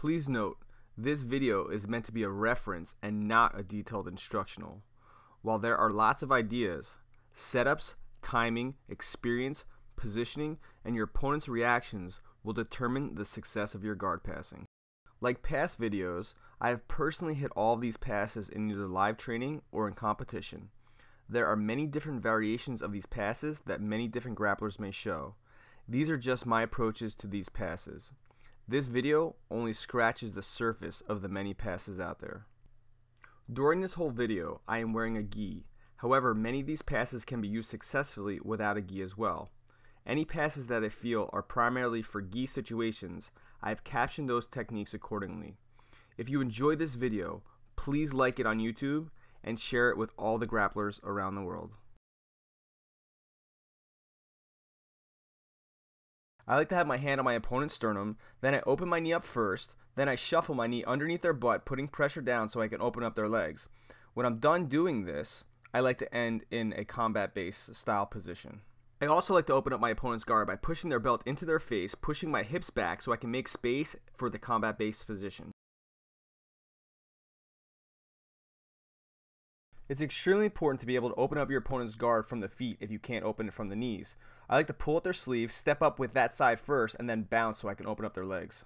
Please note, this video is meant to be a reference and not a detailed instructional. While there are lots of ideas, setups, timing, experience, positioning, and your opponent's reactions will determine the success of your guard passing. Like past videos, I have personally hit all of these passes in either live training or in competition. There are many different variations of these passes that many different grapplers may show. These are just my approaches to these passes. This video only scratches the surface of the many passes out there. During this whole video, I am wearing a gi. However, many of these passes can be used successfully without a gi as well. Any passes that I feel are primarily for gi situations, I have captioned those techniques accordingly. If you enjoy this video, please like it on YouTube and share it with all the grapplers around the world. I like to have my hand on my opponent's sternum, then I open my knee up first, then I shuffle my knee underneath their butt, putting pressure down so I can open up their legs. When I'm done doing this, I like to end in a combat-based style position. I also like to open up my opponent's guard by pushing their belt into their face, pushing my hips back so I can make space for the combat-based position. It's extremely important to be able to open up your opponent's guard from the feet if you can't open it from the knees. I like to pull at their sleeves, step up with that side first, and then bounce so I can open up their legs.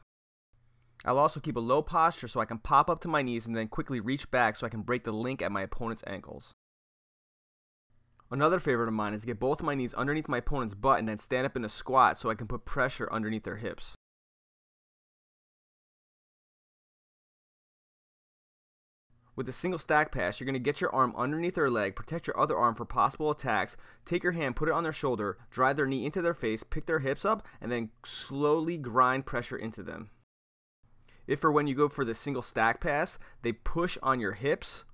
I'll also keep a low posture so I can pop up to my knees and then quickly reach back so I can break the link at my opponent's ankles. Another favorite of mine is to get both of my knees underneath my opponent's butt and then stand up in a squat so I can put pressure underneath their hips. With a single stack pass, you're going to get your arm underneath their leg, protect your other arm for possible attacks, take your hand, put it on their shoulder, drive their knee into their face, pick their hips up, and then slowly grind pressure into them. If or when you go for the single stack pass, they push on your hips.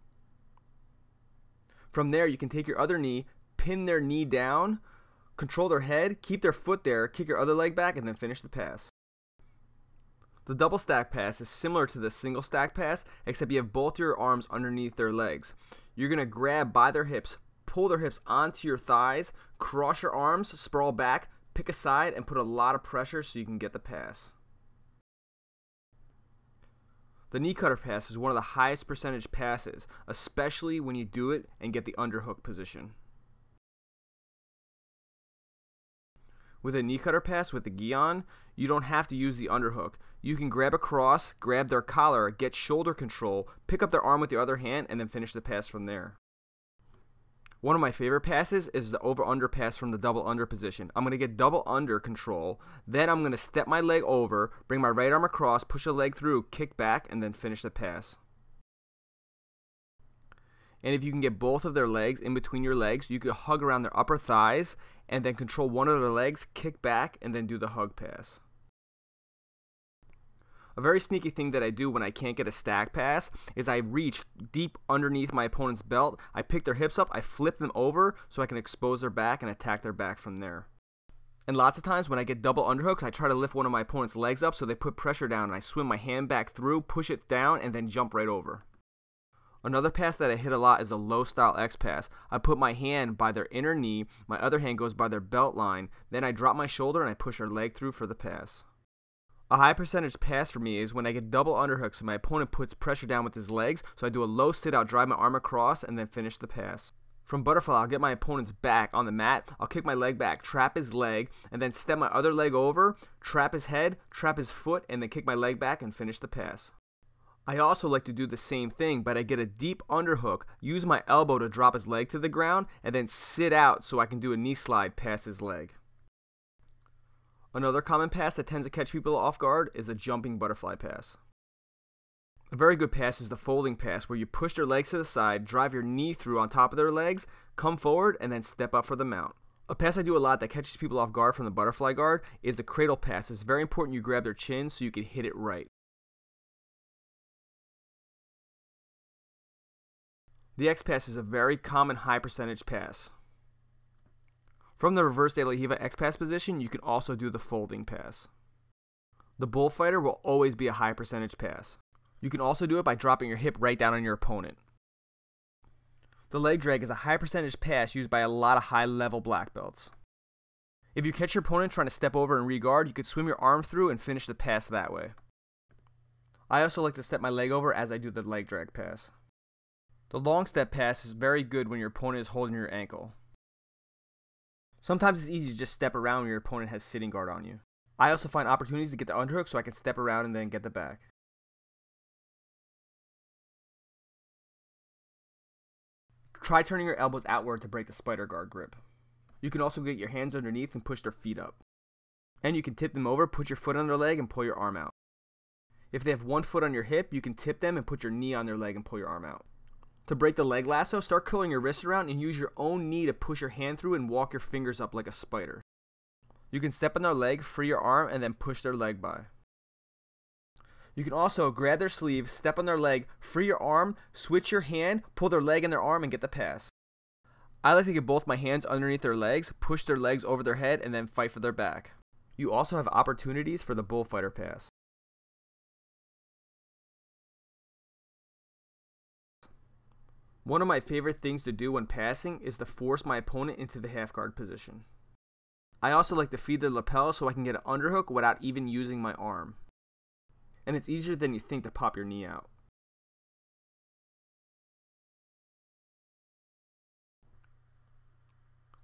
From there, you can take your other knee, pin their knee down, control their head, keep their foot there, kick your other leg back, and then finish the pass. The double stack pass is similar to the single stack pass, except you have both your arms underneath their legs. You're going to grab by their hips, pull their hips onto your thighs, cross your arms, sprawl back, pick a side, and put a lot of pressure so you can get the pass. The knee cutter pass is one of the highest percentage passes, especially when you do it and get the underhook position. With a knee cutter pass with the gi on, you don't have to use the underhook. You can grab across, grab their collar, get shoulder control, pick up their arm with your other hand, and then finish the pass from there. One of my favorite passes is the over-under pass from the double under position. I'm going to get double under control, then I'm going to step my leg over, bring my right arm across, push a leg through, kick back, and then finish the pass. And if you can get both of their legs in between your legs, you could hug around their upper thighs and then control one of their legs, kick back, and then do the hug pass. A very sneaky thing that I do when I can't get a stack pass is I reach deep underneath my opponent's belt, I pick their hips up, I flip them over so I can expose their back and attack their back from there. And lots of times when I get double underhooks, I try to lift one of my opponent's legs up so they put pressure down and I swim my hand back through, push it down, and then jump right over. Another pass that I hit a lot is a low style X pass. I put my hand by their inner knee, my other hand goes by their belt line, then I drop my shoulder and I push their leg through for the pass. A high percentage pass for me is when I get double underhooks and my opponent puts pressure down with his legs, so I do a low sit out, drive my arm across, and then finish the pass. From butterfly, I'll get my opponent's back on the mat, I'll kick my leg back, trap his leg, and then step my other leg over, trap his head, trap his foot, and then kick my leg back and finish the pass. I also like to do the same thing, but I get a deep underhook, use my elbow to drop his leg to the ground, and then sit out so I can do a knee slide past his leg. Another common pass that tends to catch people off guard is the jumping butterfly pass. A very good pass is the folding pass, where you push their legs to the side, drive your knee through on top of their legs, come forward, and then step up for the mount. A pass I do a lot that catches people off guard from the butterfly guard is the cradle pass. It's very important you grab their chin so you can hit it right. The X pass is a very common high percentage pass. From the reverse de la riva X pass position, you can also do the folding pass. The bullfighter will always be a high percentage pass. You can also do it by dropping your hip right down on your opponent. The leg drag is a high percentage pass used by a lot of high level black belts. If you catch your opponent trying to step over and re-guard, you could swim your arm through and finish the pass that way. I also like to step my leg over as I do the leg drag pass. The long step pass is very good when your opponent is holding your ankle. Sometimes it's easy to just step around when your opponent has sitting guard on you. I also find opportunities to get the underhook so I can step around and then get the back. Try turning your elbows outward to break the spider guard grip. You can also get your hands underneath and push their feet up. And you can tip them over, put your foot on their leg, and pull your arm out. If they have one foot on your hip, you can tip them and put your knee on their leg and pull your arm out. To break the leg lasso, start curling your wrist around and use your own knee to push your hand through and walk your fingers up like a spider. You can step on their leg, free your arm, and then push their leg by. You can also grab their sleeve, step on their leg, free your arm, switch your hand, pull their leg and their arm, and get the pass. I like to get both my hands underneath their legs, push their legs over their head, and then fight for their back. You also have opportunities for the bullfighter pass. One of my favorite things to do when passing is to force my opponent into the half guard position. I also like to feed their lapel so I can get an underhook without even using my arm. And it's easier than you think to pop your knee out.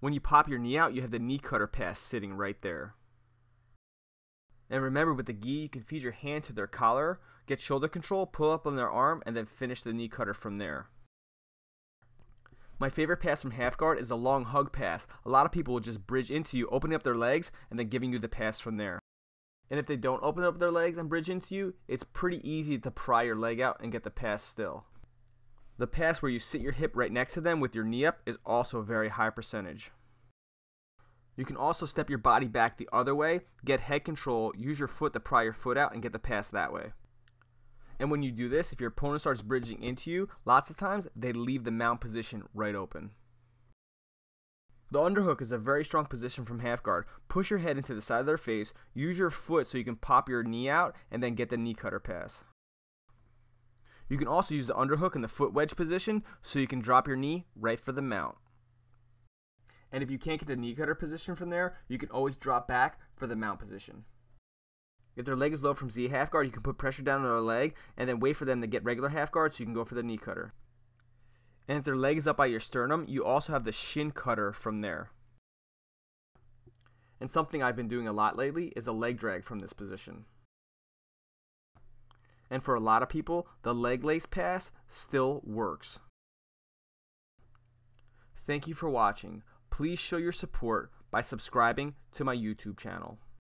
When you pop your knee out, you have the knee cutter pass sitting right there. And remember, with the gi, you can feed your hand to their collar, get shoulder control, pull up on their arm, and then finish the knee cutter from there. My favorite pass from half guard is a long hug pass. A lot of people will just bridge into you, opening up their legs, and then giving you the pass from there. And if they don't open up their legs and bridge into you, it's pretty easy to pry your leg out and get the pass still. The pass where you sit your hip right next to them with your knee up is also a very high percentage. You can also step your body back the other way, get head control, use your foot to pry your foot out, and get the pass that way. And when you do this, if your opponent starts bridging into you, lots of times they leave the mount position right open. The underhook is a very strong position from half guard. Push your head into the side of their face, use your foot so you can pop your knee out, and then get the knee cutter pass. You can also use the underhook in the foot wedge position so you can drop your knee right for the mount. And if you can't get the knee cutter position from there, you can always drop back for the mount position. If their leg is low from Z half guard, you can put pressure down on their leg and then wait for them to get regular half guard so you can go for the knee cutter. And if their leg is up by your sternum, you also have the shin cutter from there. And something I've been doing a lot lately is the leg drag from this position. And for a lot of people, the leg lace pass still works. Thank you for watching. Please show your support by subscribing to my YouTube channel.